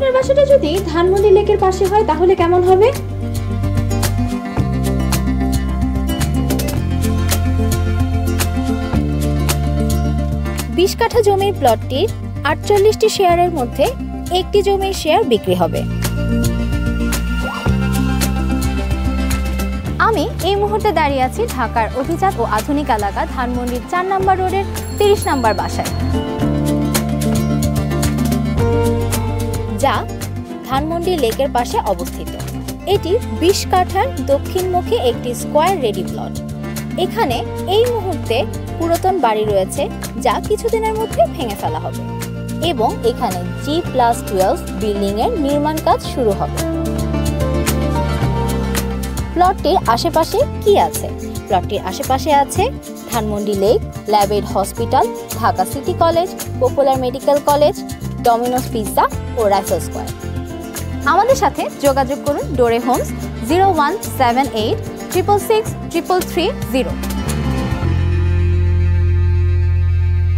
আপনার বাসাটা যদি ধানমন্ডি লেকের পাশে হয় তাহলে কেমন হবে? বিশ কাঠা জমির প্লটটির ৪৮টি শেয়ারের মধ্যে একটি জমির শেয়ার বিক্রি হবে। আমি এই মুহূর্তে দাঁড়িয়ে আছি ঢাকার অভিজাত ও আধুনিক এলাকা ধানমন্ডির ৪ নম্বর রোডের ৩০ নম্বর বাসায়, যা ধানমন্ডি লেকের পাশে অবস্থিত। এটি ২০ কাঠার দক্ষিণমুখী একটি স্কয়ার রেডি প্লট। এখানে এই মুহূর্তে পুরাতন বাড়ি রয়েছে, যা কিছুদিনের মধ্যে ভেঙে ফেলা হবে এবং এখানে G+12 বিল্ডিং এর নির্মাণ কাজ শুরু হবে। প্লটটির আশেপাশে কি আছে? প্লটটির আশেপাশে আছে Dhanmondi lake, Labaid hospital, Dhaka city college, popular medical college, Domino's pizza ও রাইফেল স্কয়ার। আমাদের সাথে যোগাযোগ করুন ডোরে হোমস 0178 666 33330।